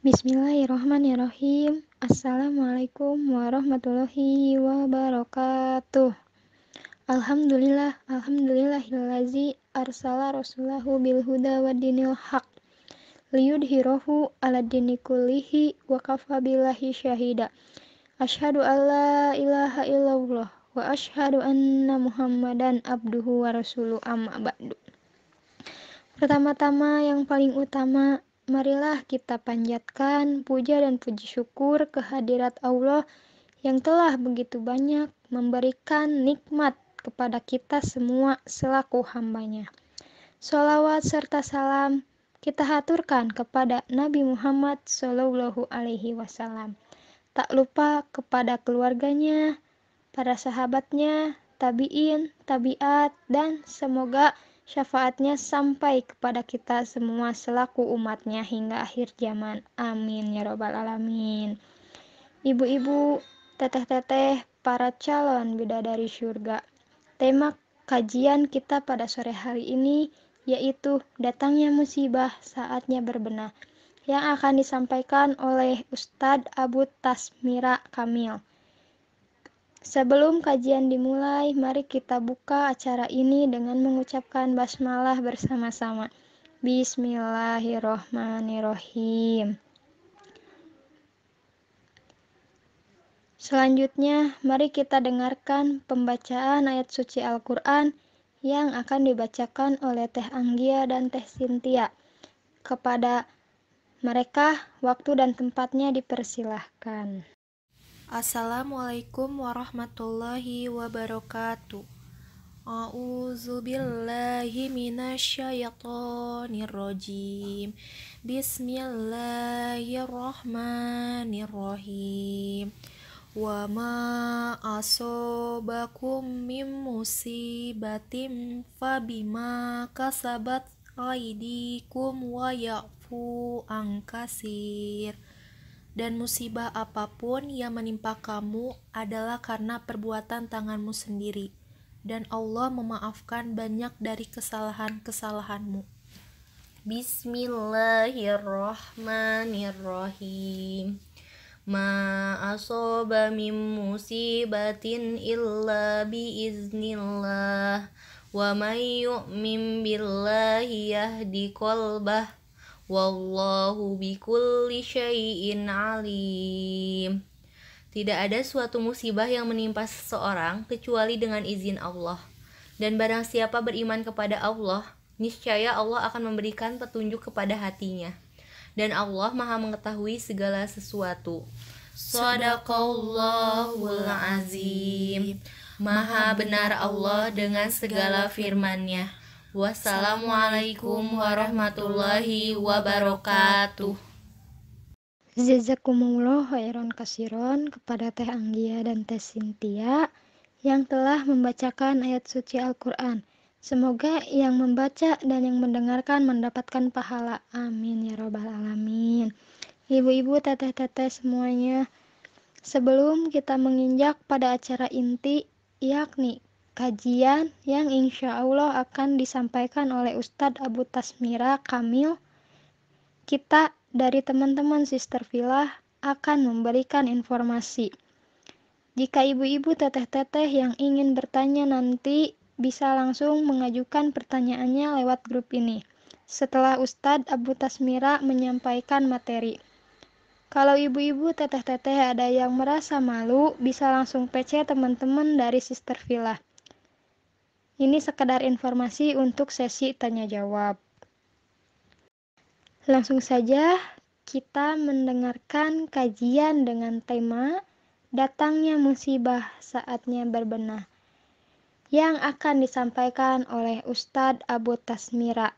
Bismillahirrahmanirrahim. Assalamualaikum warahmatullahi wabarakatuh. Alhamdulillahillazi arsala rasulahu bil huda wa dinil haq liyudhhirahu 'ala dini kullihi wa kafa billahi syahida. Asyhadu alla ilaha illallah wa asyhadu anna Muhammadan abduhu wa rasuluh, amma ba'du. Pertama-tama yang paling utama, marilah kita panjatkan puja dan puji syukur kehadirat Allah yang telah begitu banyak memberikan nikmat kepada kita semua selaku hambanya. Sholawat serta salam kita haturkan kepada Nabi Muhammad Sallallahu Alaihi Wasallam. Tak lupa kepada keluarganya, para sahabatnya, tabi'in, tabi'at, dan semoga syafaatnya sampai kepada kita semua selaku umatnya hingga akhir zaman. Amin ya robbal alamin. Ibu-ibu, teteh-teteh, para calon bidadari surga. Tema kajian kita pada sore hari ini yaitu datangnya musibah saatnya berbenah, yang akan disampaikan oleh Ustadz Abu Tasmira Kamil. Sebelum kajian dimulai, mari kita buka acara ini dengan mengucapkan basmalah bersama-sama. Bismillahirrohmanirrohim. Selanjutnya, mari kita dengarkan pembacaan ayat suci Al-Quran yang akan dibacakan oleh Teh Anggia dan Teh Sintia. Kepada mereka, waktu dan tempatnya dipersilahkan. Assalamualaikum warahmatullahi wabarakatuh. A'udzu billahi minasyaitonir rajim. Bismillahirrahmanirrahim. Wa ma asobakum min musibatin fabima kasabat aydikum wa ya'fu an katsir. Dan musibah apapun yang menimpa kamu adalah karena perbuatan tanganmu sendiri, dan Allah memaafkan banyak dari kesalahan-kesalahanmu. Bismillahirrahmanirrahim. Ma asoba min musibatin illa biiznillah, wa may yu'min billahi yahdi qalbah. Wallahu bikulli syai'in alim. Tidak ada suatu musibah yang menimpa seseorang kecuali dengan izin Allah. Dan barang siapa beriman kepada Allah, niscaya Allah akan memberikan petunjuk kepada hatinya. Dan Allah Maha mengetahui segala sesuatu. Shadaqallahul azim. Maha benar Allah dengan segala firman-Nya. Wassalamualaikum warahmatullahi wabarakatuh. Jazakumullah khairan kasiron kepada Teh Anggia dan Teh Sintia yang telah membacakan ayat suci Al-Quran. Semoga yang membaca dan yang mendengarkan mendapatkan pahala. Amin ya robbal alamin. Ibu-ibu, teteh-teteh semuanya, sebelum kita menginjak pada acara inti, yakni kajian yang insya Allah akan disampaikan oleh Ustadz Abu Tasmira Kamil, kita dari teman-teman Sister Filah akan memberikan informasi. Jika ibu-ibu teteh-teteh yang ingin bertanya nanti bisa langsung mengajukan pertanyaannya lewat grup ini setelah Ustadz Abu Tasmira menyampaikan materi. Kalau ibu-ibu teteh-teteh ada yang merasa malu, bisa langsung PC teman-teman dari Sister Filah. Ini sekedar informasi untuk sesi tanya jawab. Langsung saja kita mendengarkan kajian dengan tema datangnya musibah saatnya berbenah yang akan disampaikan oleh Ustadz Abu Tasmira.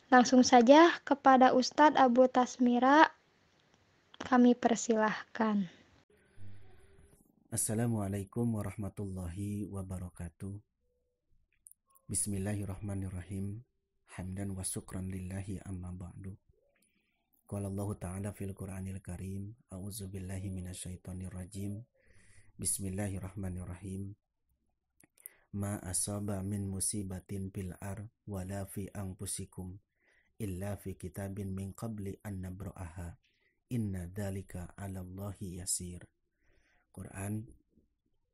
Langsung saja kepada Ustadz Abu Tasmira kami persilahkan. Assalamualaikum warahmatullahi wabarakatuh. Bismillahirrahmanirrahim. Hamdan wa syukran lillahi amma ba'du. Qala Allah Ta'ala fil Qur'anil Karim. A'udzu billahi minasyaitonir rajim. Bismillahirrahmanirrahim. Ma asaba min musibatin bil ar wala fi anfusikum illa fi kitabin min qabli an nabra'aha. inna dzalika 'alallahi yasir. Quran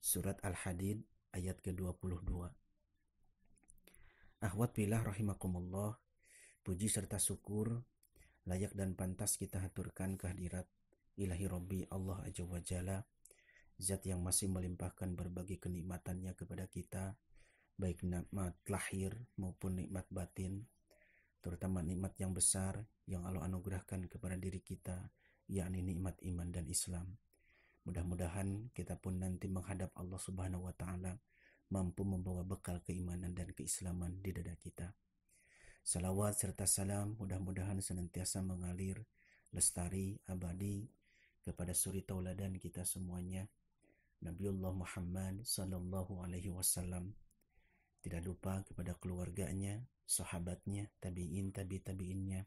surat Al-Hadid ayat ke-22. Akhwat fillah rahimakumullah, puji serta syukur layak dan pantas kita haturkan kehadirat Ilahi Rabbi Allah Azza wa Jalla, zat yang masih melimpahkan berbagai kenikmatannya kepada kita, baik nikmat lahir maupun nikmat batin, terutama nikmat yang besar yang Allah anugerahkan kepada diri kita, yakni nikmat iman dan Islam. Mudah-mudahan kita pun nanti menghadap Allah Subhanahu wa Ta'ala mampu membawa bekal keimanan dan keislaman di dada kita. Salawat serta salam mudah-mudahan senantiasa mengalir, lestari, abadi kepada suri tauladan kita semuanya, Nabiullah Muhammad sallallahu alaihi wasallam. Tidak lupa kepada keluarganya, sahabatnya, tabi'in, tabi'innya,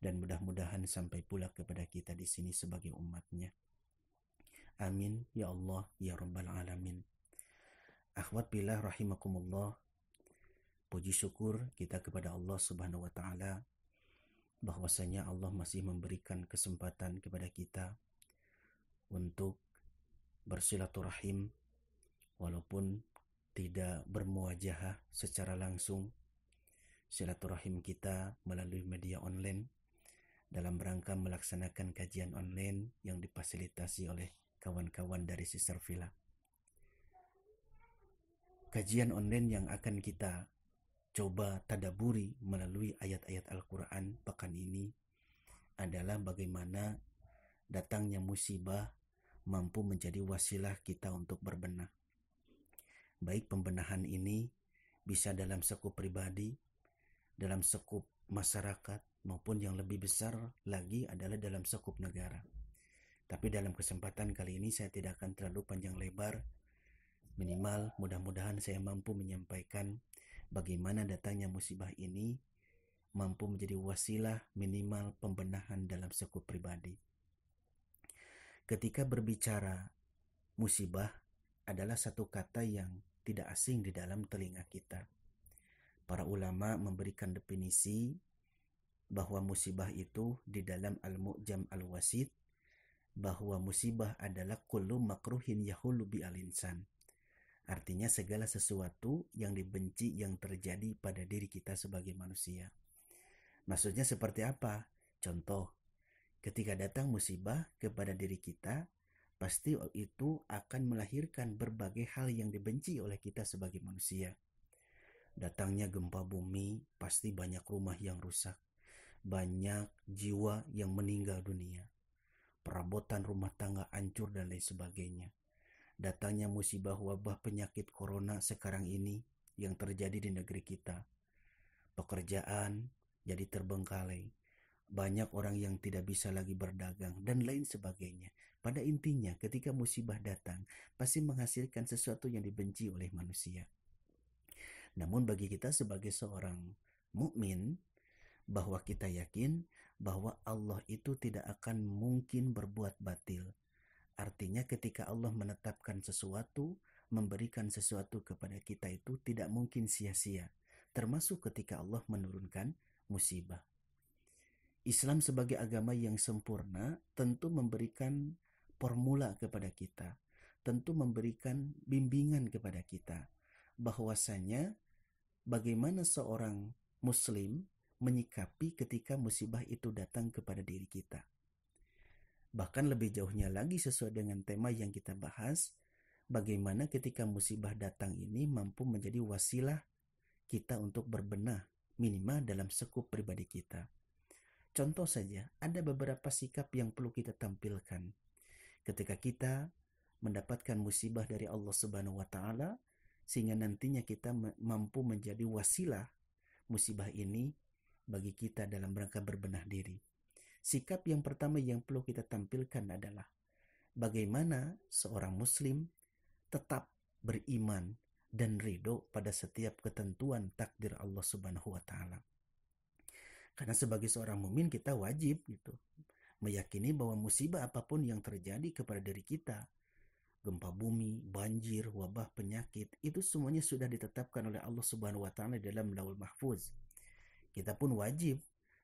dan mudah-mudahan sampai pula kepada kita di sini sebagai umatnya. Amin ya Allah ya Rabbal Alamin. Akhwat billah rahimakumullah, puji syukur kita kepada Allah Subhanahu wa Ta'ala bahwasanya Allah masih memberikan kesempatan kepada kita untuk bersilaturahim walaupun tidak bermuajahah secara langsung. Silaturahim kita melalui media online dalam rangka melaksanakan kajian online yang difasilitasi oleh kawan-kawan dari Sister Villa. Kajian online yang akan kita coba tadaburi melalui ayat-ayat Al-Quran pekan ini adalah bagaimana datangnya musibah mampu menjadi wasilah kita untuk berbenah. Baik pembenahan ini bisa dalam sekup pribadi, dalam sekup masyarakat, maupun yang lebih besar lagi adalah dalam sekup negara. Tapi dalam kesempatan kali ini saya tidak akan terlalu panjang lebar. Minimal mudah-mudahan saya mampu menyampaikan bagaimana datangnya musibah ini mampu menjadi wasilah minimal pembenahan dalam sekup pribadi. Ketika berbicara musibah adalah satu kata yang tidak asing di dalam telinga kita. Para ulama memberikan definisi bahwa musibah itu di dalam Al-Mu'jam Al-Wasit, bahwa musibah adalah kullu makruhin yahulu bi al-insan. Artinya segala sesuatu yang dibenci yang terjadi pada diri kita sebagai manusia. Maksudnya seperti apa? Contoh, ketika datang musibah kepada diri kita, pasti itu akan melahirkan berbagai hal yang dibenci oleh kita sebagai manusia. Datangnya gempa bumi, pasti banyak rumah yang rusak, banyak jiwa yang meninggal dunia, perabotan rumah tangga hancur dan lain sebagainya. Datangnya musibah wabah penyakit corona sekarang ini yang terjadi di negeri kita. Pekerjaan jadi terbengkalai, banyak orang yang tidak bisa lagi berdagang dan lain sebagainya. Pada intinya ketika musibah datang pasti menghasilkan sesuatu yang dibenci oleh manusia. Namun bagi kita sebagai seorang mukmin, bahwa kita yakin bahwa Allah itu tidak akan mungkin berbuat batil. Artinya ketika Allah menetapkan sesuatu, memberikan sesuatu kepada kita itu tidak mungkin sia-sia. Termasuk ketika Allah menurunkan musibah. Islam sebagai agama yang sempurna tentu memberikan formula kepada kita. Tentu memberikan bimbingan kepada kita. Bahwasanya bagaimana seorang muslim menyikapi ketika musibah itu datang kepada diri kita. Bahkan lebih jauhnya lagi sesuai dengan tema yang kita bahas, bagaimana ketika musibah datang ini mampu menjadi wasilah kita untuk berbenah, minimal dalam sekup pribadi kita. Contoh saja, ada beberapa sikap yang perlu kita tampilkan ketika kita mendapatkan musibah dari Allah Subhanahu wa Ta'ala, sehingga nantinya kita mampu menjadi wasilah musibah ini bagi kita dalam rangka berbenah diri. Sikap yang pertama yang perlu kita tampilkan adalah bagaimana seorang muslim tetap beriman dan ridho pada setiap ketentuan takdir Allah Subhanahu wa Ta'ala. Karena sebagai seorang mukmin kita wajib meyakini bahwa musibah apapun yang terjadi kepada diri kita, gempa bumi, banjir, wabah, penyakit, itu semuanya sudah ditetapkan oleh Allah Subhanahu wa Ta'ala dalam Lauhul Mahfuz. Kita pun wajib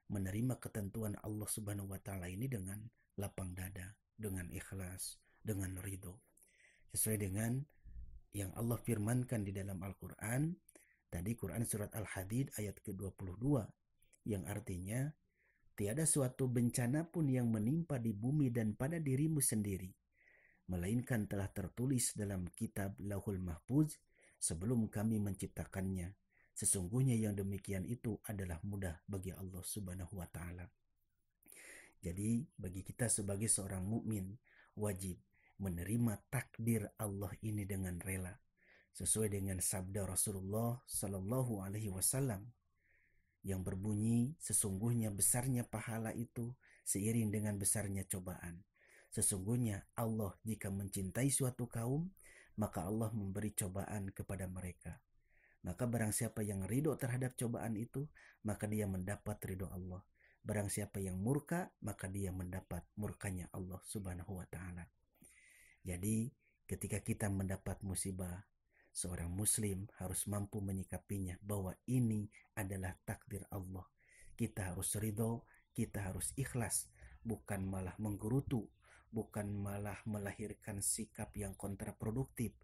menerima ketentuan Allah Subhanahu wa taala ini dengan lapang dada, dengan ikhlas, dengan ridho. Sesuai dengan yang Allah firmankan di dalam Al-Qur'an, tadi Quran surat Al-Hadid ayat ke-22, yang artinya tiada suatu bencana pun yang menimpa di bumi dan pada dirimu sendiri, melainkan telah tertulis dalam kitab Lauhul Mahfuz sebelum kami menciptakannya. Sesungguhnya yang demikian itu adalah mudah bagi Allah Subhanahu wa taala. Jadi bagi kita sebagai seorang mukmin wajib menerima takdir Allah ini dengan rela, sesuai dengan sabda Rasulullah Sallallahu Alaihi Wasallam yang berbunyi, sesungguhnya besarnya pahala itu seiring dengan besarnya cobaan. Sesungguhnya Allah jika mencintai suatu kaum, maka Allah memberi cobaan kepada mereka. Maka barang siapa yang ridho terhadap cobaan itu, maka dia mendapat ridho Allah. Barang siapa yang murka, maka dia mendapat murkanya Allah Subhanahu wa taala. Jadi, ketika kita mendapat musibah, seorang muslim harus mampu menyikapinya bahwa ini adalah takdir Allah. Kita harus ridho, kita harus ikhlas, bukan malah menggerutu, bukan malah melahirkan sikap yang kontraproduktif,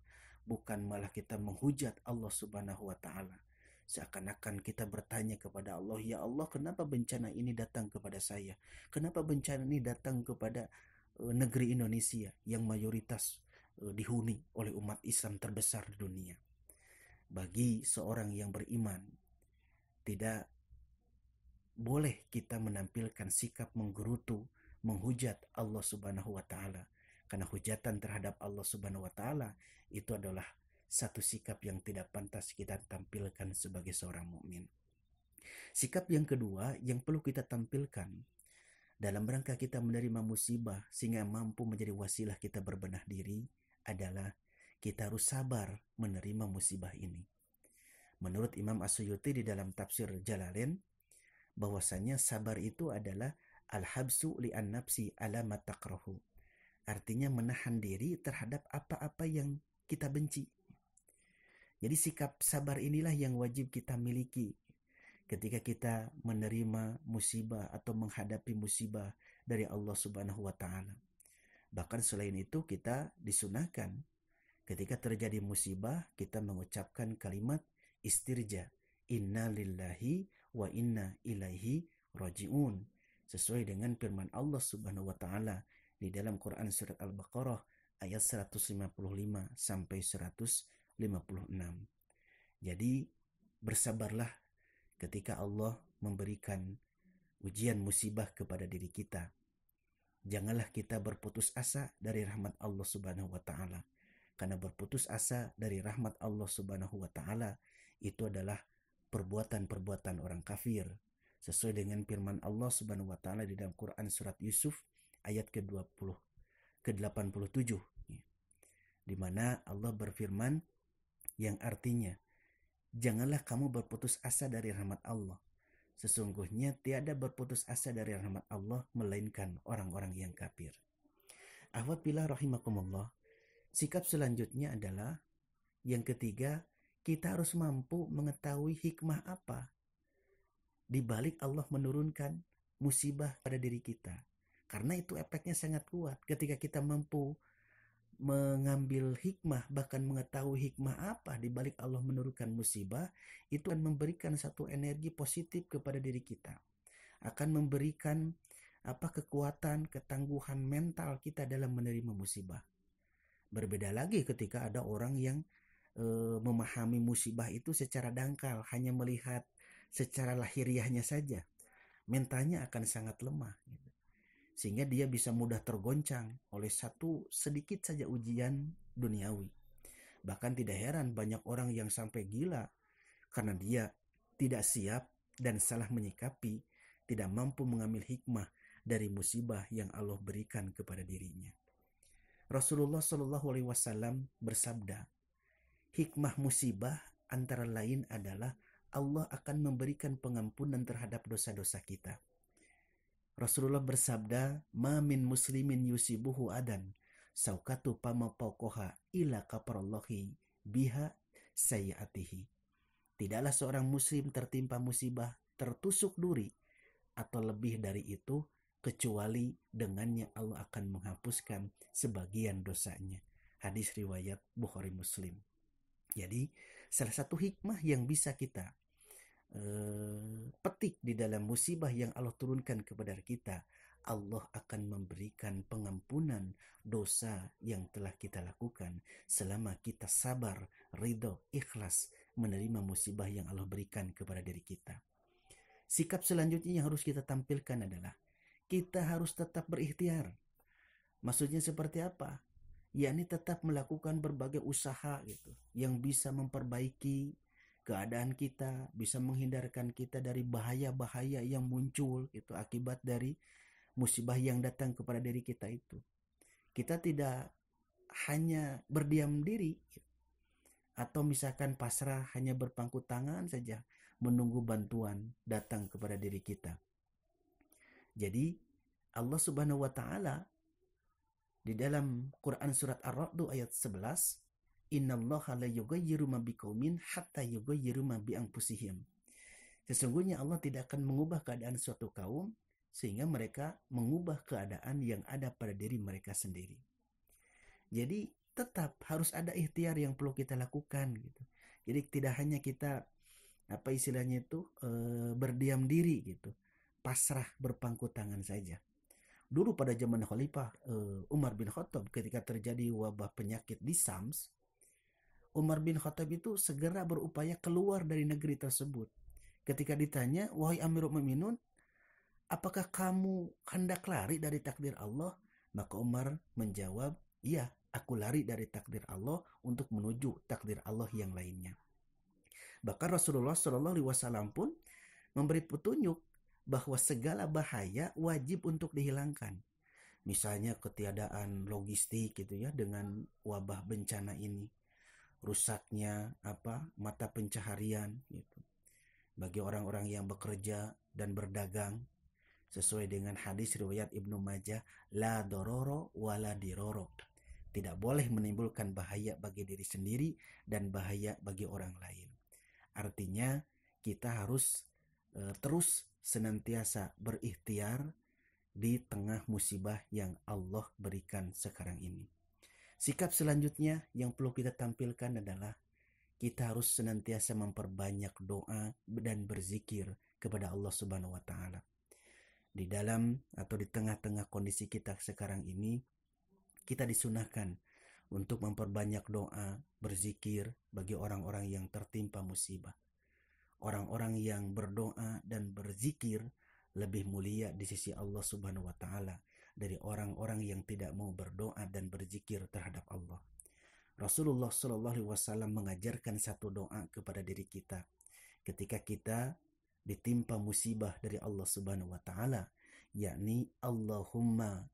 bukan malah kita menghujat Allah Subhanahu wa taala. Seakan-akan kita bertanya kepada Allah, ya Allah, kenapa bencana ini datang kepada saya? Kenapa bencana ini datang kepada negeri Indonesia yang mayoritas dihuni oleh umat Islam terbesar di dunia? Bagi seorang yang beriman, tidak boleh kita menampilkan sikap menggerutu, menghujat Allah Subhanahu wa taala. Karena hujatan terhadap Allah Subhanahu wa taala itu adalah satu sikap yang tidak pantas kita tampilkan sebagai seorang mukmin. Sikap yang kedua yang perlu kita tampilkan dalam rangka kita menerima musibah sehingga mampu menjadi wasilah kita berbenah diri adalah kita harus sabar menerima musibah ini. Menurut Imam As-Suyuti di dalam tafsir Jalalain, bahwasanya sabar itu adalah al-habsu li'an nafsi ala ma takrahu. Artinya menahan diri terhadap apa-apa yang kita benci. Jadi sikap sabar inilah yang wajib kita miliki ketika kita menerima musibah atau menghadapi musibah dari Allah Subhanahu wa taala. Bahkan selain itu kita disunahkan ketika terjadi musibah kita mengucapkan kalimat istirja, inna lillahi wa inna ilaihi raji'un, sesuai dengan firman Allah Subhanahu wa taala di dalam Quran surat Al-Baqarah ayat 155 sampai 156. Jadi bersabarlah ketika Allah memberikan ujian musibah kepada diri kita. Janganlah kita berputus asa dari rahmat Allah Subhanahu wa taala. Karena berputus asa dari rahmat Allah Subhanahu wa taala itu adalah perbuatan-perbuatan orang kafir. Sesuai dengan firman Allah Subhanahu wa taala di dalam Quran surat Yusuf ayat ke-87, di mana Allah berfirman yang artinya, janganlah kamu berputus asa dari rahmat Allah. Sesungguhnya tiada berputus asa dari rahmat Allah melainkan orang-orang yang kafir. Akhwat billah rahimakumullah, sikap selanjutnya adalah yang ketiga, kita harus mampu mengetahui hikmah apa di balik Allah menurunkan musibah pada diri kita. Karena itu efeknya sangat kuat. Ketika kita mampu mengambil hikmah, bahkan mengetahui hikmah apa di balik Allah menurunkan musibah, itu akan memberikan satu energi positif kepada diri kita. Akan memberikan kekuatan, ketangguhan mental kita dalam menerima musibah. Berbeda lagi ketika ada orang yang memahami musibah itu secara dangkal, hanya melihat secara lahiriahnya saja. Mentalnya akan sangat lemah. Sehingga dia bisa mudah tergoncang oleh satu sedikit saja ujian duniawi. Bahkan tidak heran banyak orang yang sampai gila karena dia tidak siap dan salah menyikapi, tidak mampu mengambil hikmah dari musibah yang Allah berikan kepada dirinya. Rasulullah Shallallahu Alaihi Wasallam bersabda, hikmah musibah antara lain adalah Allah akan memberikan pengampunan terhadap dosa-dosa kita. Rasulullah bersabda, ma min muslimin yusibuhu adan saukatu pama paukoha ila kaparallahi biha sayyatihi. Tidaklah seorang muslim tertimpa musibah tertusuk duri, atau lebih dari itu, kecuali dengannya Allah akan menghapuskan sebagian dosanya. Hadis riwayat Bukhari Muslim. Jadi salah satu hikmah yang bisa kita petik di dalam musibah yang Allah turunkan kepada kita, Allah akan memberikan pengampunan dosa yang telah kita lakukan selama kita sabar, ridho, ikhlas menerima musibah yang Allah berikan kepada diri kita. Sikap selanjutnya yang harus kita tampilkan adalah kita harus tetap berikhtiar. Maksudnya seperti apa? Yakni tetap melakukan berbagai usaha gitu yang bisa memperbaiki keadaan kita, bisa menghindarkan kita dari bahaya-bahaya yang muncul gitu akibat dari musibah yang datang kepada diri kita itu. Kita tidak hanya berdiam diri atau misalkan pasrah hanya berpangku tangan saja menunggu bantuan datang kepada diri kita. Jadi Allah Subhanahu wa taala di dalam Quran surat Ar-Ra'd ayat 11, innallaha la yughayyiru ma biqaumin hatta yughayyiru ma bi anfusihim. Sesungguhnya Allah tidak akan mengubah keadaan suatu kaum sehingga mereka mengubah keadaan yang ada pada diri mereka sendiri. Jadi tetap harus ada ikhtiar yang perlu kita lakukan gitu. Jadi tidak hanya kita berdiam diri gitu, pasrah berpangku tangan saja. Dulu pada zaman Khalifah Umar bin Khattab ketika terjadi wabah penyakit di Sams, Umar bin Khattab itu segera berupaya keluar dari negeri tersebut. Ketika ditanya, wahai Amirul Mukminin, apakah kamu hendak lari dari takdir Allah? Maka Umar menjawab, iya, aku lari dari takdir Allah untuk menuju takdir Allah yang lainnya. Bahkan Rasulullah SAW pun memberi petunjuk bahwa segala bahaya wajib untuk dihilangkan. Misalnya ketiadaan logistik gitu ya dengan wabah bencana ini. Rusaknya mata pencaharian gitu bagi orang-orang yang bekerja dan berdagang sesuai dengan hadis riwayat Ibnu Majah, la dororo wala diroro, tidak boleh menimbulkan bahaya bagi diri sendiri dan bahaya bagi orang lain. Artinya kita harus terus senantiasa berikhtiar di tengah musibah yang Allah berikan sekarang ini. Sikap selanjutnya yang perlu kita tampilkan adalah kita harus senantiasa memperbanyak doa dan berzikir kepada Allah Subhanahu wa taala. Di dalam atau di tengah-tengah kondisi kita sekarang ini, kita disunahkan untuk memperbanyak doa, berzikir bagi orang-orang yang tertimpa musibah. Orang-orang yang berdoa dan berzikir lebih mulia di sisi Allah Subhanahu wa taala dari orang-orang yang tidak mau berdoa dan berzikir terhadap Allah. Rasulullah SAW mengajarkan satu doa kepada diri kita ketika kita ditimpa musibah dari Allah Subhanahu wa taala, yakni Allahumma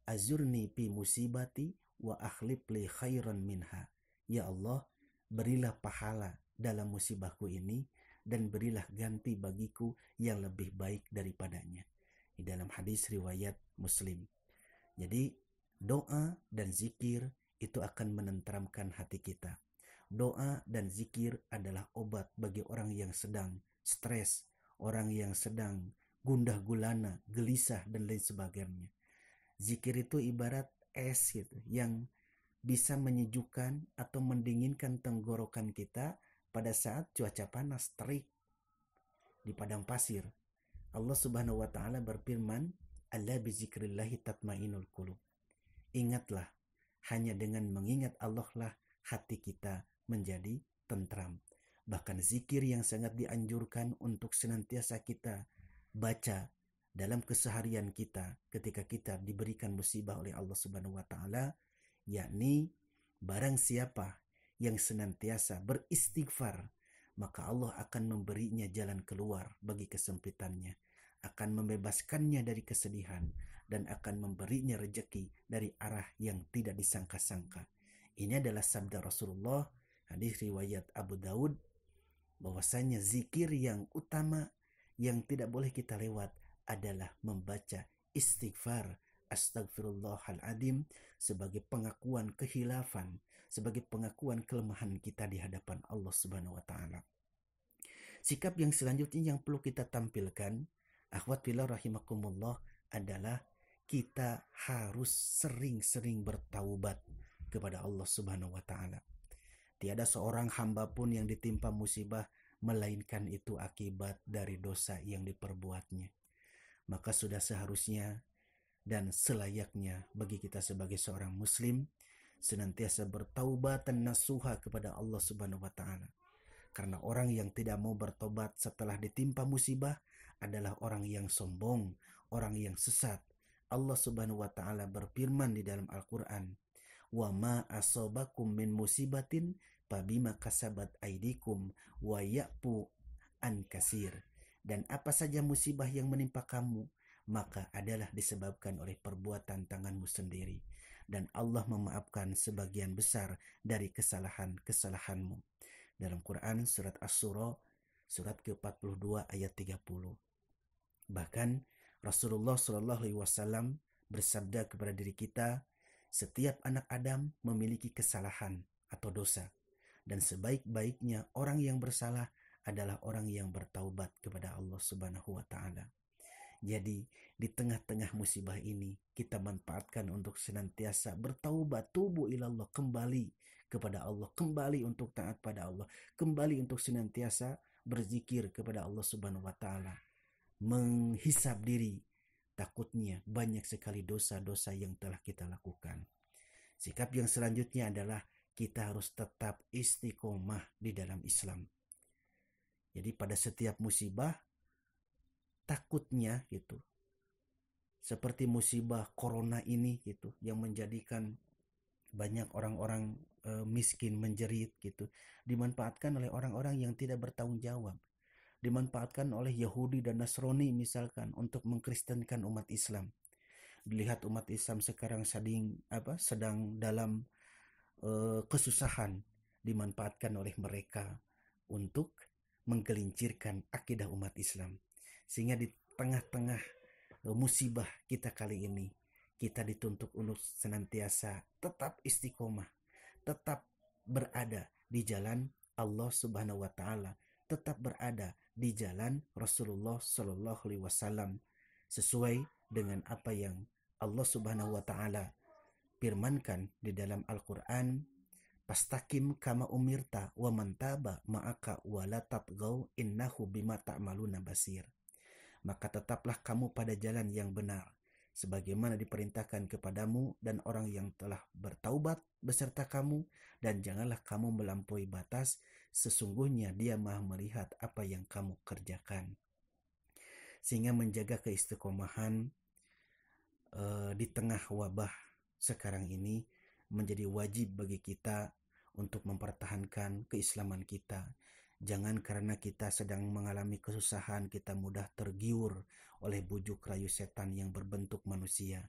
azurni fi musibati wa akhlif li khairan minha. Ya Allah, berilah pahala dalam musibahku ini dan berilah ganti bagiku yang lebih baik daripadanya. Di dalam hadis riwayat Muslim. Jadi doa dan zikir itu akan menenteramkan hati kita. Doa dan zikir adalah obat bagi orang yang sedang stres, orang yang sedang gundah gulana, gelisah dan lain sebagainya. Zikir itu ibarat es gitu yang bisa menyejukkan atau mendinginkan tenggorokan kita pada saat cuaca panas terik di padang pasir. Allah Subhanahu wa taala berfirman, "Alla bi zikrillahi tatmainul qulub." Ingatlah, hanya dengan mengingat Allah lah hati kita menjadi tentram. Bahkan zikir yang sangat dianjurkan untuk senantiasa kita baca dalam keseharian kita ketika kita diberikan musibah oleh Allah Subhanahu wa taala, yakni barang siapa yang senantiasa beristighfar, maka Allah akan memberinya jalan keluar bagi kesempitannya, akan membebaskannya dari kesedihan, dan akan memberinya rejeki dari arah yang tidak disangka-sangka. Ini adalah sabda Rasulullah, hadis riwayat Abu Daud, bahwasanya zikir yang utama yang tidak boleh kita lewat adalah membaca istighfar, astagfirullahaladzim, sebagai pengakuan kehilafan, sebagai pengakuan kelemahan kita di hadapan Allah Subhanahu wa taala. Sikap yang selanjutnya yang perlu kita tampilkan Akhwat fillah rahimakumullah adalah kita harus sering-sering bertaubat kepada Allah Subhanahu wa taala. Tiada seorang hamba pun yang ditimpa musibah melainkan itu akibat dari dosa yang diperbuatnya. Maka sudah seharusnya dan selayaknya bagi kita sebagai seorang muslim senantiasa bertaubat dan nasuha kepada Allah Subhanahu wa taala. Karena orang yang tidak mau bertobat setelah ditimpa musibah adalah orang yang sombong, orang yang sesat. Allah Subhanahu wa taala berfirman di dalam Al-Qur'an, "Wa ma asabakum min musibatin fabima kasabat aidikum wa ya'fu an kasir." Dan apa saja musibah yang menimpa kamu, maka adalah disebabkan oleh perbuatan tanganmu sendiri. Dan Allah memaafkan sebagian besar dari kesalahan-kesalahanmu. Dalam Quran surat Asy-Syura surat ke-42 ayat 30. Bahkan Rasulullah SAW bersabda kepada diri kita, setiap anak Adam memiliki kesalahan atau dosa. Dan sebaik-baiknya orang yang bersalah adalah orang yang bertaubat kepada Allah Subhanahu wa taala. Jadi di tengah-tengah musibah ini kita manfaatkan untuk senantiasa bertaubat, tubu ilallah, kembali kepada Allah, kembali untuk taat pada Allah, kembali untuk senantiasa berzikir kepada Allah Subhanahu wa taala, menghisab diri, takutnya banyak sekali dosa-dosa yang telah kita lakukan. Sikap yang selanjutnya adalah kita harus tetap istiqomah di dalam Islam. Jadi pada setiap musibah, takutnya gitu, seperti musibah corona ini gitu, yang menjadikan banyak orang-orang miskin menjerit gitu, dimanfaatkan oleh orang-orang yang tidak bertanggung jawab, dimanfaatkan oleh Yahudi dan Nasrani misalkan untuk mengkristenkan umat Islam. Dilihat umat Islam sekarang sedang dalam kesusahan, dimanfaatkan oleh mereka untuk menggelincirkan akidah umat Islam. Sehingga di tengah-tengah musibah kita kali ini, kita dituntut untuk senantiasa tetap istiqomah, tetap berada di jalan Allah Subhanahu wa taala, tetap berada di jalan Rasulullah Shallallahu alaihi wasallam sesuai dengan apa yang Allah Subhanahu wa taala firmankan di dalam Al-Qur'an, "Fastaqim kama umirta wa man taba ma'aka wa la tatghaw innahu bima ta'maluna basir." Maka tetaplah kamu pada jalan yang benar sebagaimana diperintahkan kepadamu dan orang yang telah bertaubat beserta kamu, dan janganlah kamu melampaui batas, sesungguhnya Dia Maha melihat apa yang kamu kerjakan. Sehingga menjaga keistiqomahan di tengah wabah sekarang ini menjadi wajib bagi kita untuk mempertahankan keislaman kita. Jangan karena kita sedang mengalami kesusahan kita mudah tergiur oleh bujuk rayu setan yang berbentuk manusia.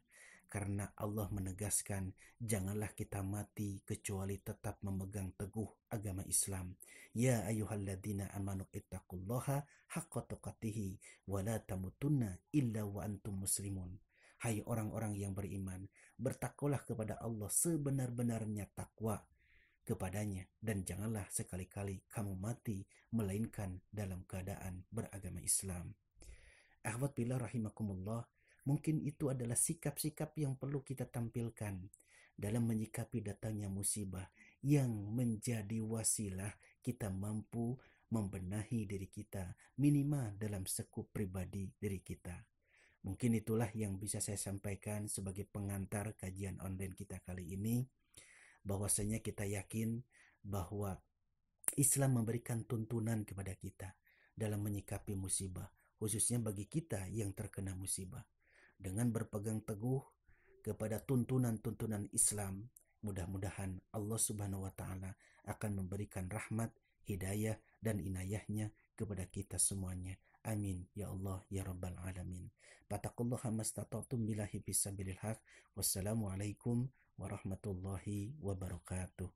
Karena Allah menegaskan, janganlah kita mati kecuali tetap memegang teguh agama Islam. Ya ayyuhalladzina amanu ittaqullaha haqqa tuqatih wa la tamutunna illa wa antum muslimun. Hai orang-orang yang beriman, bertakwalah kepada Allah sebenar-benarnya takwa kepadanya, dan janganlah sekali-kali kamu mati melainkan dalam keadaan beragama Islam. Akhwat billah rahimakumullah, mungkin itu adalah sikap-sikap yang perlu kita tampilkan dalam menyikapi datangnya musibah yang menjadi wasilah kita mampu membenahi diri kita, minimal dalam sekup pribadi diri kita. Mungkin itulah yang bisa saya sampaikan sebagai pengantar kajian online kita kali ini, bahwasanya kita yakin bahwa Islam memberikan tuntunan kepada kita dalam menyikapi musibah, khususnya bagi kita yang terkena musibah. Dengan berpegang teguh kepada tuntunan-tuntunan Islam, mudah-mudahan Allah Subhanahu wa taala akan memberikan rahmat, hidayah dan inayahnya kepada kita semuanya. Amin ya Allah ya rabbal alamin. Fattaqullaha mastata'tum billahi fisabilil haq. Wassalamualaikum warahmatullahi wabarakatuh.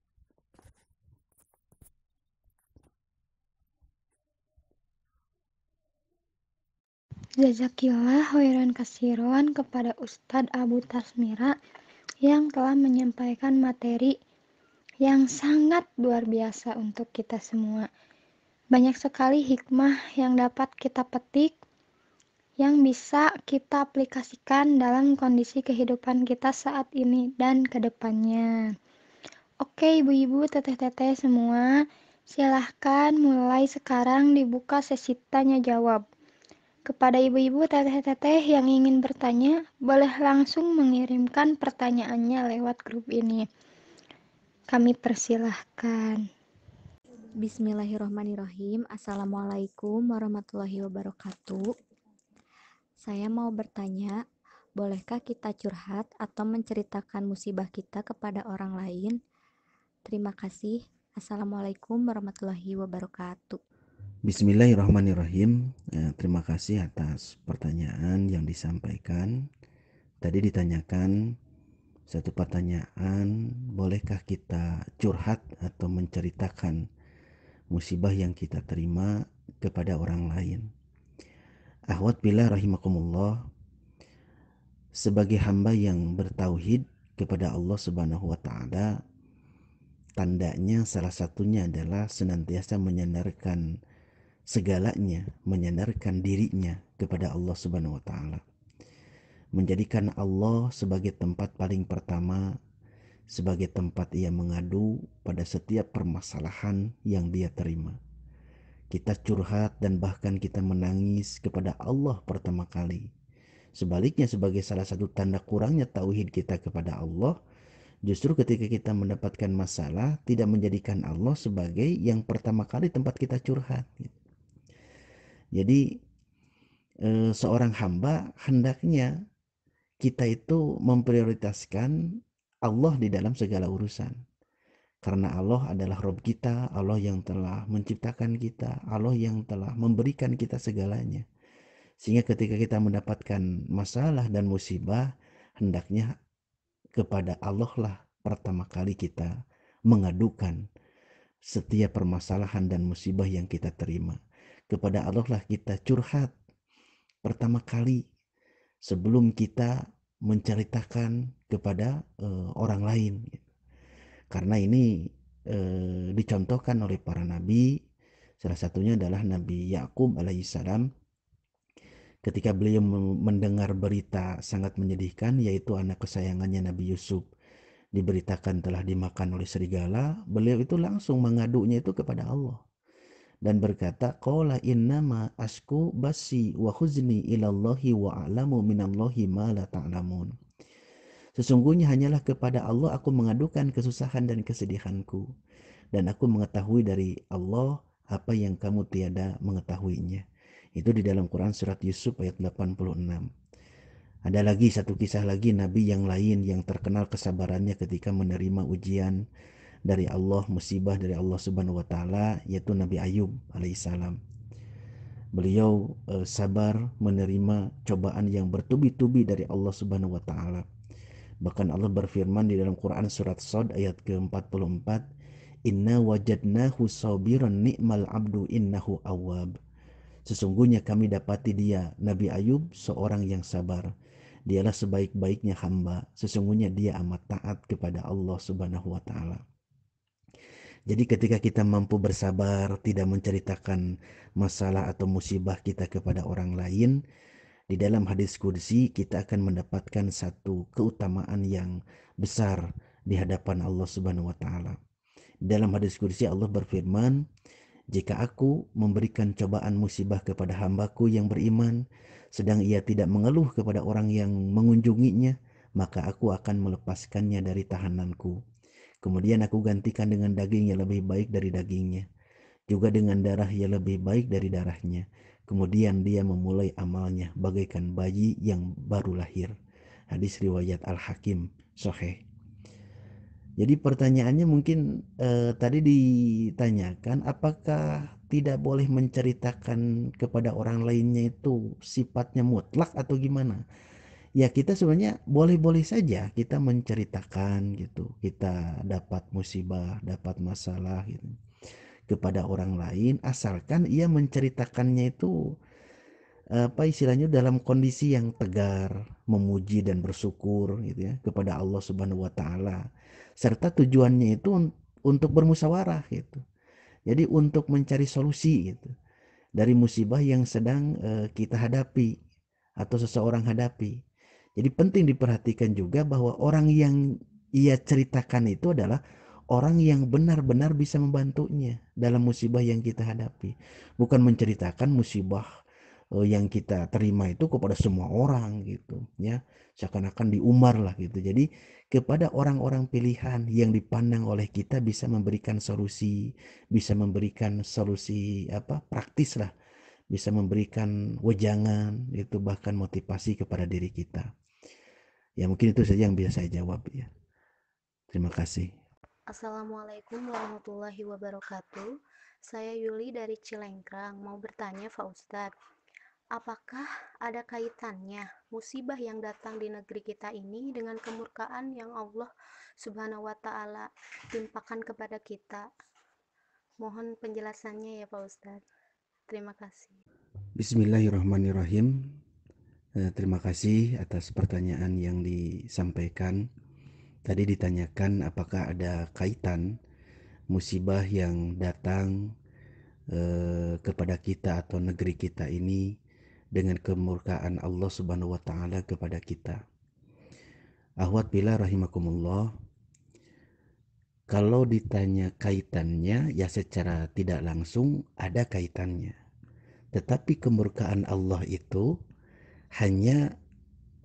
Jazakillah khairan kasiron kepada Ustadz Abu Tasmira yang telah menyampaikan materi yang sangat luar biasa untuk kita semua. Banyak sekali hikmah yang dapat kita petik yang bisa kita aplikasikan dalam kondisi kehidupan kita saat ini dan ke depannya. Oke, ibu-ibu, teteh-teteh semua, silahkan mulai sekarang dibuka sesi tanya jawab. Kepada ibu-ibu, teteh-teteh yang ingin bertanya, boleh langsung mengirimkan pertanyaannya lewat grup ini. Kami persilahkan. Bismillahirrahmanirrahim. Assalamualaikum warahmatullahi wabarakatuh. Saya mau bertanya, bolehkah kita curhat atau menceritakan musibah kita kepada orang lain? Terima kasih. Assalamualaikum warahmatullahi wabarakatuh. Bismillahirrahmanirrahim. Terima kasih atas pertanyaan yang disampaikan. Tadi ditanyakan satu pertanyaan, bolehkah kita curhat atau menceritakan musibah yang kita terima kepada orang lain? Akhwat billah rahimakumullah, sebagai hamba yang bertauhid kepada Allah Subhanahu wa taala, tandanya salah satunya adalah senantiasa menyandarkan segalanya, menyandarkan dirinya kepada Allah Subhanahu wa taala. Menjadikan Allah sebagai tempat paling pertama, sebagai tempat ia mengadu pada setiap permasalahan yang dia terima. Kita curhat dan bahkan kita menangis kepada Allah pertama kali. Sebaliknya, sebagai salah satu tanda kurangnya tauhid kita kepada Allah, justru ketika kita mendapatkan masalah, tidak menjadikan Allah sebagai yang pertama kali tempat kita curhat. Jadi seorang hamba hendaknya kita itu memprioritaskan Allah di dalam segala urusan. Karena Allah adalah Rabb kita, Allah yang telah menciptakan kita, Allah yang telah memberikan kita segalanya. Sehingga ketika kita mendapatkan masalah dan musibah, hendaknya kepada Allah lah pertama kali kita mengadukan setiap permasalahan dan musibah yang kita terima. Kepada Allah lah kita curhat pertama kali sebelum kita menceritakan kepada orang lain. Karena ini dicontohkan oleh para nabi, salah satunya adalah Nabi Yakub alaihissalam. Ketika beliau mendengar berita sangat menyedihkan, yaitu anak kesayangannya Nabi Yusuf diberitakan telah dimakan oleh serigala, beliau itu langsung mengadunya itu kepada Allah dan berkata, qala innama asku basi wa huzni ilallahi wa a'lamu minallahi ma la ta'lamun. Sesungguhnya hanyalah kepada Allah aku mengadukan kesusahan dan kesedihanku, dan aku mengetahui dari Allah apa yang kamu tiada mengetahuinya. Itu di dalam Quran surat Yusuf ayat 86. Ada lagi satu kisah lagi Nabi yang lain yang terkenal kesabarannya ketika menerima ujian dari Allah, musibah dari Allah Subhanahu wa taala, yaitu Nabi Ayub alaihissalam. Beliau sabar menerima cobaan yang bertubi-tubi dari Allah Subhanahu wa taala. Bahkan Allah berfirman di dalam Quran surat Shad ayat ke-44, "Inna wajadnahu sabiran ni'mal abdu innahu awwab." Sesungguhnya kami dapati dia, Nabi Ayub, seorang yang sabar. Dialah sebaik-baiknya hamba. Sesungguhnya dia amat taat kepada Allah Subhanahu wa taala. Jadi ketika kita mampu bersabar, tidak menceritakan masalah atau musibah kita kepada orang lain, di dalam hadis qudsi kita akan mendapatkan satu keutamaan yang besar di hadapan Allah Subhanahu wa taala. Dalam hadis qudsi Allah berfirman, "Jika aku memberikan cobaan musibah kepada hambaku yang beriman, sedang ia tidak mengeluh kepada orang yang mengunjunginya, maka aku akan melepaskannya dari tahananku. Kemudian aku gantikan dengan daging yang lebih baik dari dagingnya, juga dengan darah yang lebih baik dari darahnya. Kemudian dia memulai amalnya bagaikan bayi yang baru lahir." Hadis riwayat Al-Hakim Sahih. Jadi pertanyaannya mungkin tadi ditanyakan apakah tidak boleh menceritakan kepada orang lainnya itu sifatnya mutlak atau gimana? Ya kita sebenarnya boleh-boleh saja kita menceritakan gitu. Kita dapat musibah, dapat masalah gitu kepada orang lain, asalkan ia menceritakannya itu apa istilahnya dalam kondisi yang tegar, memuji dan bersyukur gitu ya kepada Allah Subhanahu wa taala. Serta tujuannya itu untuk bermusyawarah gitu. Jadi untuk mencari solusi gitu dari musibah yang sedang kita hadapi. atau seseorang hadapi. Jadi penting diperhatikan juga bahwa orang yang ia ceritakan itu adalah orang yang benar-benar bisa membantunya dalam musibah yang kita hadapi. Bukan menceritakan musibah yang kita terima itu kepada semua orang gitu ya, seakan-akan diumbar lah gitu. Jadi kepada orang-orang pilihan yang dipandang oleh kita bisa memberikan solusi, bisa memberikan solusi praktis lah, bisa memberikan wejangan itu, bahkan motivasi kepada diri kita. Ya mungkin itu saja yang bisa saya jawab ya. Terima kasih. Assalamualaikum warahmatullahi wabarakatuh. Saya Yuli dari Cilengkrang. Mau bertanya Pak Ustadz, apakah ada kaitannya musibah yang datang di negeri kita ini dengan kemurkaan yang Allah Subhanahu wa Ta'ala timpakan kepada kita? Mohon penjelasannya ya Pak Ustadz. Terima kasih. Bismillahirrahmanirrahim. Terima kasih atas pertanyaan yang disampaikan. Tadi ditanyakan apakah ada kaitan musibah yang datang kepada kita atau negeri kita ini dengan kemurkaan Allah Subhanahu wa Ta'ala kepada kita. Ahwat bila rahimakumullah, kalau ditanya kaitannya ya secara tidak langsung ada kaitannya. Tetapi kemurkaan Allah itu hanya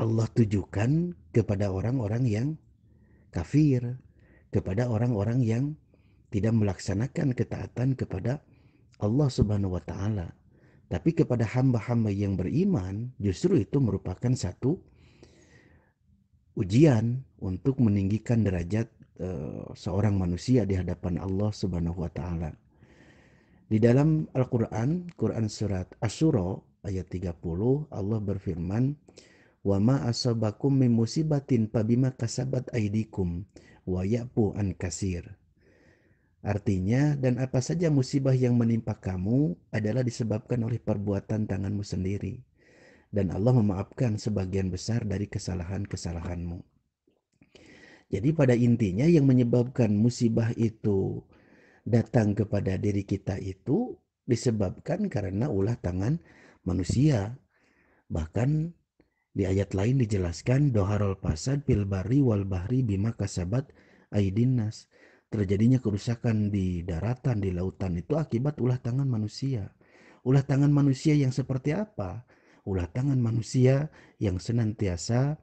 Allah tujukan kepada orang-orang yang kafir, kepada orang-orang yang tidak melaksanakan ketaatan kepada Allah Subhanahu wa Ta'ala. Tapi kepada hamba-hamba yang beriman, justru itu merupakan satu ujian untuk meninggikan derajat seorang manusia di hadapan Allah Subhanahu wa Ta'ala. Di dalam Al-Quran, Quran surat Asy-Syura ayat 30, Allah berfirman, "Wa ma asabakum min musibatin fabima kasabat aydikum wa ya'fu an katsir." Artinya, dan apa saja musibah yang menimpa kamu adalah disebabkan oleh perbuatan tanganmu sendiri. Dan Allah memaafkan sebagian besar dari kesalahan-kesalahanmu. Jadi pada intinya yang menyebabkan musibah itu datang kepada diri kita itu disebabkan karena ulah tangan manusia. Bahkan di ayat lain dijelaskan, doharul fasad fil barri wal bahri bima kasabat aydin nas. Terjadinya kerusakan di daratan, di lautan itu akibat ulah tangan manusia. Ulah tangan manusia yang seperti apa? Ulah tangan manusia yang senantiasa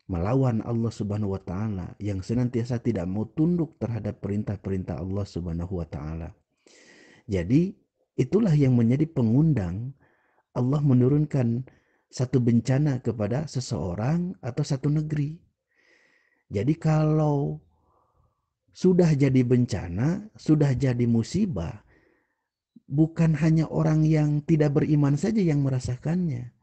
melawan Allah Subhanahu wa Ta'ala, yang senantiasa tidak mau tunduk terhadap perintah-perintah Allah Subhanahu wa Ta'ala. Jadi itulah yang menjadi pengundang Allah menurunkan satu bencana kepada seseorang atau satu negeri. Jadi kalau sudah jadi bencana, sudah jadi musibah, bukan hanya orang yang tidak beriman saja yang merasakannya.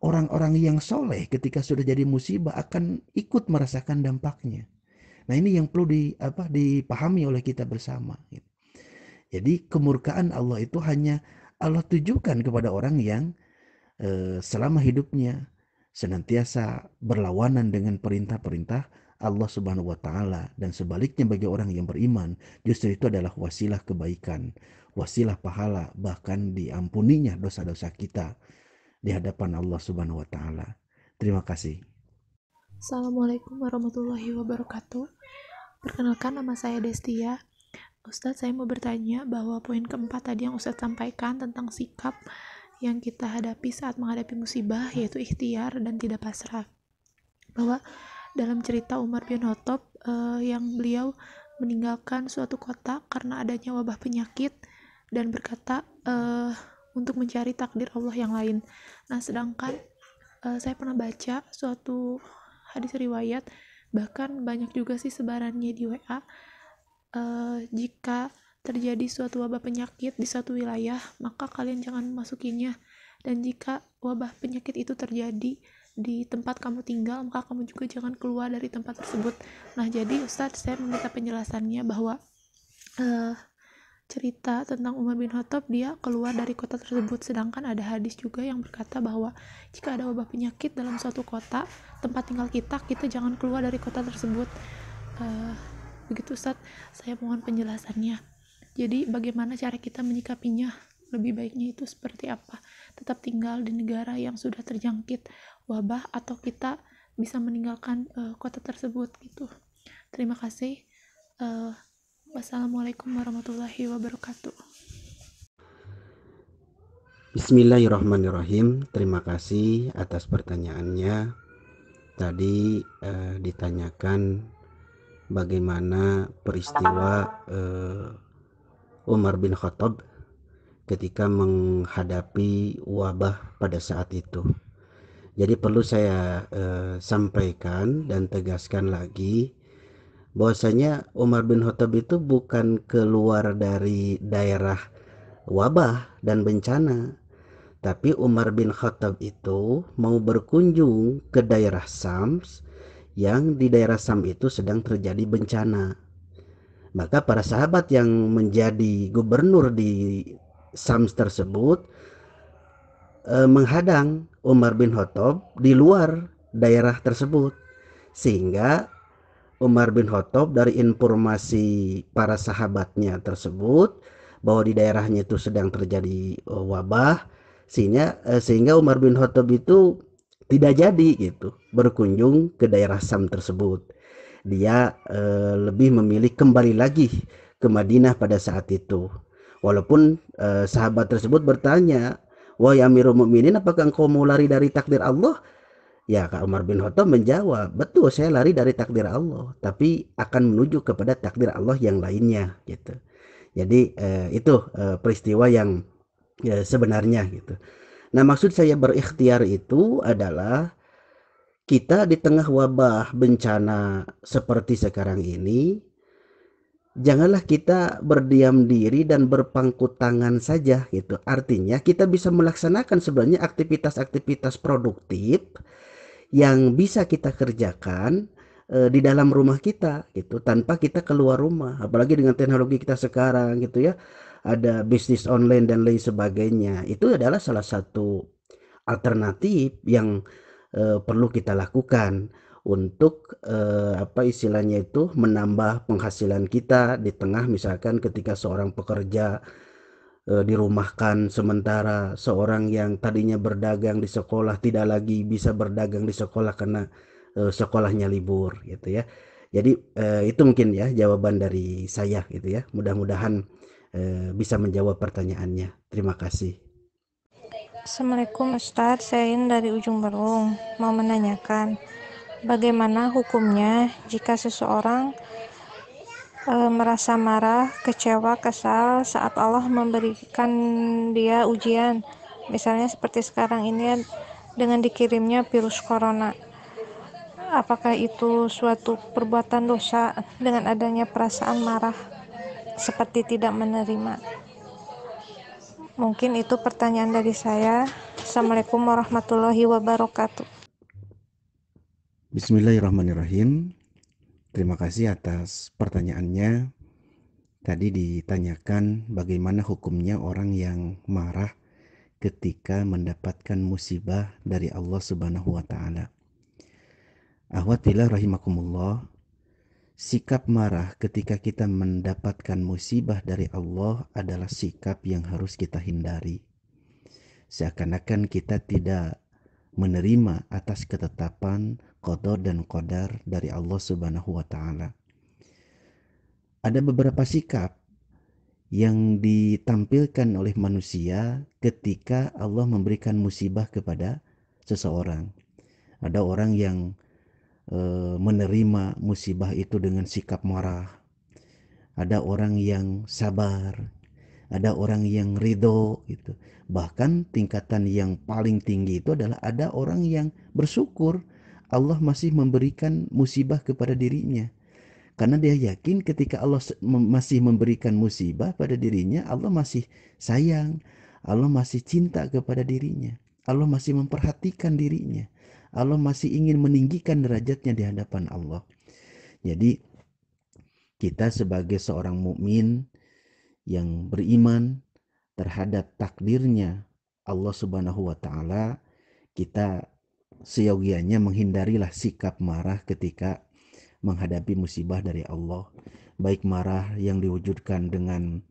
Orang-orang yang soleh ketika sudah jadi musibah akan ikut merasakan dampaknya. Nah ini yang perlu dipahami oleh kita bersama. Jadi kemurkaan Allah itu hanya Allah tujukan kepada orang yang selama hidupnya senantiasa berlawanan dengan perintah-perintah Allah Subhanahu wa Ta'ala. Dan sebaliknya bagi orang yang beriman, justru itu adalah wasilah kebaikan, wasilah pahala, bahkan diampuninya dosa-dosa kita di hadapan Allah Subhanahu wa Ta'ala. Terima kasih. Assalamualaikum warahmatullahi wabarakatuh. Perkenalkan, nama saya Destia. Ustadz, saya mau bertanya bahwa poin keempat tadi yang Ustadz sampaikan tentang sikap yang kita hadapi saat menghadapi musibah, yaitu ikhtiar dan tidak pasrah. Bahwa dalam cerita Umar bin Khattab yang beliau meninggalkan suatu kota karena adanya wabah penyakit dan berkata untuk mencari takdir Allah yang lain. Nah, sedangkan saya pernah baca suatu hadis riwayat, bahkan banyak juga sih sebarannya di WA, jika terjadi suatu wabah penyakit di suatu wilayah, maka kalian jangan memasukinya. Dan jika wabah penyakit itu terjadi di tempat kamu tinggal, maka kamu juga jangan keluar dari tempat tersebut. Nah, jadi Ustadz, saya meminta penjelasannya bahwa cerita tentang Umar bin Khattab, dia keluar dari kota tersebut, sedangkan ada hadis juga yang berkata bahwa jika ada wabah penyakit dalam suatu kota, tempat tinggal kita jangan keluar dari kota tersebut. Begitu Ustadz, saya mohon penjelasannya. Jadi bagaimana cara kita menyikapinya lebih baiknya itu seperti apa? Tetap tinggal di negara yang sudah terjangkit wabah atau kita bisa meninggalkan kota tersebut gitu. Terima kasih. Wassalamualaikum warahmatullahi wabarakatuh. Bismillahirrahmanirrahim. Terima kasih atas pertanyaannya. Tadi ditanyakan bagaimana peristiwa Umar bin Khattab ketika menghadapi wabah pada saat itu. Jadi perlu saya sampaikan dan tegaskan lagi bahwasanya Umar bin Khattab itu bukan keluar dari daerah wabah dan bencana, tapi Umar bin Khattab itu mau berkunjung ke daerah Sams yang di daerah Sam itu sedang terjadi bencana. Maka para sahabat yang menjadi gubernur di Sams tersebut menghadang Umar bin Khattab di luar daerah tersebut, sehingga Umar bin Khattab dari informasi para sahabatnya tersebut bahwa di daerahnya itu sedang terjadi wabah, sehingga Umar bin Khattab itu tidak jadi gitu berkunjung ke daerah Sam tersebut. Dia lebih memilih kembali lagi ke Madinah pada saat itu. Walaupun sahabat tersebut bertanya, "Wahai Amirul Mukminin, apakah engkau mau lari dari takdir Allah?" Ya, Kak Umar bin Khattab menjawab, "Betul, saya lari dari takdir Allah, tapi akan menuju kepada takdir Allah yang lainnya," gitu. Jadi itu peristiwa yang sebenarnya gitu. Nah, maksud saya berikhtiar itu adalah kita di tengah wabah bencana seperti sekarang ini, janganlah kita berdiam diri dan berpangku tangan saja gitu. Artinya kita bisa melaksanakan sebenarnya aktivitas-aktivitas produktif yang bisa kita kerjakan di dalam rumah kita gitu, tanpa kita keluar rumah. Apalagi dengan teknologi kita sekarang gitu ya, ada bisnis online dan lain sebagainya. Itu adalah salah satu alternatif yang perlu kita lakukan untuk apa istilahnya itu menambah penghasilan kita di tengah misalkan ketika seorang pekerja dirumahkan sementara, seorang yang tadinya berdagang di sekolah tidak lagi bisa berdagang di sekolah karena sekolahnya libur gitu ya. Jadi itu mungkin ya jawaban dari saya gitu ya. Mudah-mudahan bisa menjawab pertanyaannya. Terima kasih. Assalamualaikum Ustadz, saya In dari Ujung Berung mau menanyakan bagaimana hukumnya jika seseorang merasa marah, kecewa, kesal saat Allah memberikan dia ujian, misalnya seperti sekarang ini dengan dikirimnya virus corona. Apakah itu suatu perbuatan dosa dengan adanya perasaan marah seperti tidak menerima? Mungkin itu pertanyaan dari saya. Assalamualaikum warahmatullahi wabarakatuh. Bismillahirrahmanirrahim. Terima kasih atas pertanyaannya. Tadi ditanyakan bagaimana hukumnya orang yang marah ketika mendapatkan musibah dari Allah Subhanahu wa taala. Ahwatillah rahimakumullah. Sikap marah ketika kita mendapatkan musibah dari Allah adalah sikap yang harus kita hindari. Seakan-akan kita tidak menerima atas ketetapan qada dan qadar dari Allah Subhanahu wa taala. Ada beberapa sikap yang ditampilkan oleh manusia ketika Allah memberikan musibah kepada seseorang. Ada orang yang menerima musibah itu dengan sikap marah. Ada orang yang sabar. Ada orang yang ridho gitu. Bahkan tingkatan yang paling tinggi itu adalah ada orang yang bersyukur Allah masih memberikan musibah kepada dirinya. Karena dia yakin ketika Allah masih memberikan musibah pada dirinya, Allah masih sayang, Allah masih cinta kepada dirinya, Allah masih memperhatikan dirinya, Allah masih ingin meninggikan derajatnya di hadapan Allah. Jadi kita sebagai seorang mukmin yang beriman terhadap takdirnya Allah Subhanahu wa taala, kita seyogianya menghindarilah sikap marah ketika menghadapi musibah dari Allah. Baik marah yang diwujudkan dengan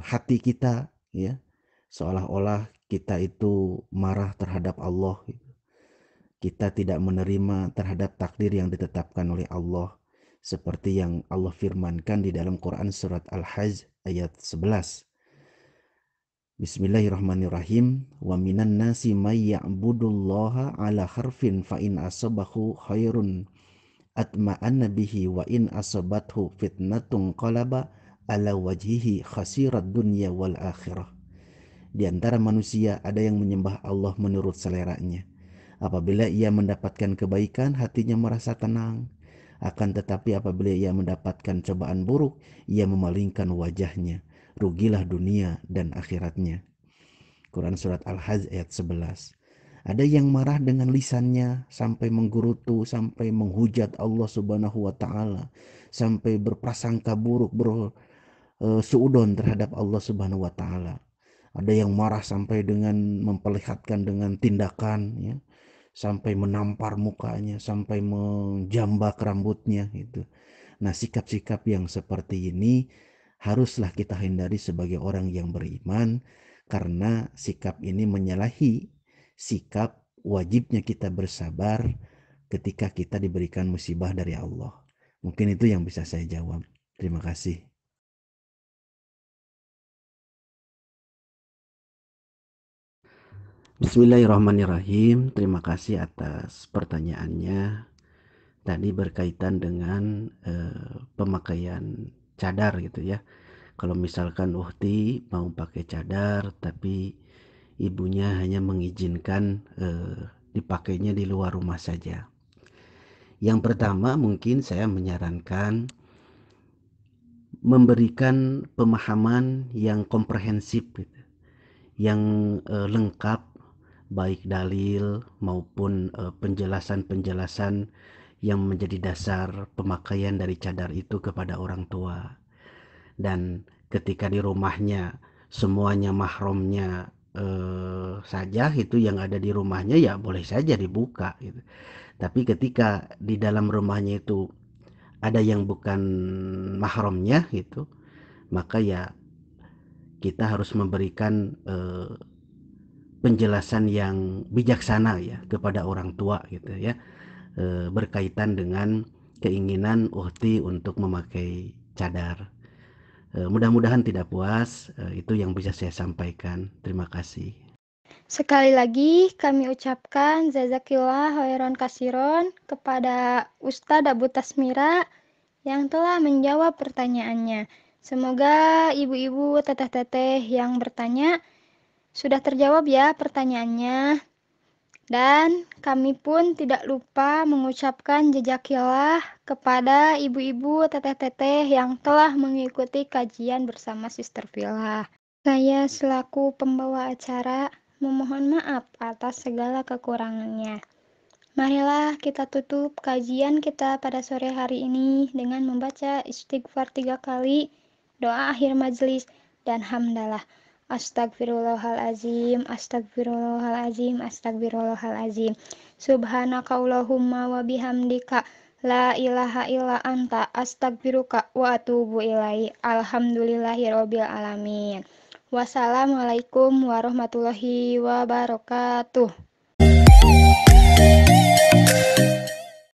hati kita ya, seolah-olah kita itu marah terhadap Allah. Kita tidak menerima terhadap takdir yang ditetapkan oleh Allah, seperti yang Allah firmankan di dalam Quran surat Al-Hajj ayat 11. Bismillahirrahmanirrahim. Wa minan nasi may ya'budullaha ala harfin fa in asabahu khairun atma'anna bihi wa in asabathu fitnatun qalaba ala wajhihi khasirat dunya wal akhirah. Di antara manusia ada yang menyembah Allah menurut seleranya. Apabila ia mendapatkan kebaikan, hatinya merasa tenang. Akan tetapi apabila ia mendapatkan cobaan buruk, ia memalingkan wajahnya. Rugilah dunia dan akhiratnya. Quran surat Al-Hajj ayat 11. Ada yang marah dengan lisannya sampai menggerutu, sampai menghujat Allah Subhanahu wa taala, sampai berprasangka buruk, bersuudzon terhadap Allah Subhanahu wa taala. Ada yang marah sampai dengan memperlihatkan dengan tindakan, ya, sampai menampar mukanya, sampai menjambak rambutnya gitu. Nah, sikap-sikap yang seperti ini haruslah kita hindari sebagai orang yang beriman, karena sikap ini menyalahi sikap wajibnya kita bersabar ketika kita diberikan musibah dari Allah. Mungkin itu yang bisa saya jawab. Terima kasih. Bismillahirrahmanirrahim. Terima kasih atas pertanyaannya. Tadi berkaitan dengan pemakaian cadar gitu ya. Kalau misalkan ukhti mau pakai cadar tapi ibunya hanya mengizinkan dipakainya di luar rumah saja. Yang pertama, mungkin saya menyarankan memberikan pemahaman yang komprehensif gitu, yang lengkap, baik dalil maupun penjelasan-penjelasan yang menjadi dasar pemakaian dari cadar itu kepada orang tua. Dan ketika di rumahnya semuanya mahramnya saja itu yang ada di rumahnya, ya boleh saja dibuka gitu. Tapi ketika di dalam rumahnya itu ada yang bukan mahramnya gitu, maka ya kita harus memberikan penjelasan yang bijaksana ya kepada orang tua gitu ya, berkaitan dengan keinginan ukhti untuk memakai cadar. Mudah-mudahan tidak puas. Itu yang bisa saya sampaikan. Terima kasih. Sekali lagi kami ucapkan jazakillah khairan kasiron kepada Ustadz Abu Tasmira yang telah menjawab pertanyaannya. Semoga ibu-ibu, teteh-teteh yang bertanya sudah terjawab ya pertanyaannya. Dan kami pun tidak lupa mengucapkan jazakillah kepada ibu-ibu, teteh-teteh yang telah mengikuti kajian bersama Sister Villa. Saya selaku pembawa acara memohon maaf atas segala kekurangannya. Marilah kita tutup kajian kita pada sore hari ini dengan membaca istighfar 3 kali, doa akhir majelis, dan hamdalah. Astagfirullahalazim, astagfirullahalazim, astagfirullahalazim. Subhanaka Allahumma wa bihamdika la ilaha illa anta astagfiruka wa atubu ilaihi. Alhamdulillahirabbil alamin. Wassalamualaikum warahmatullahi wabarakatuh.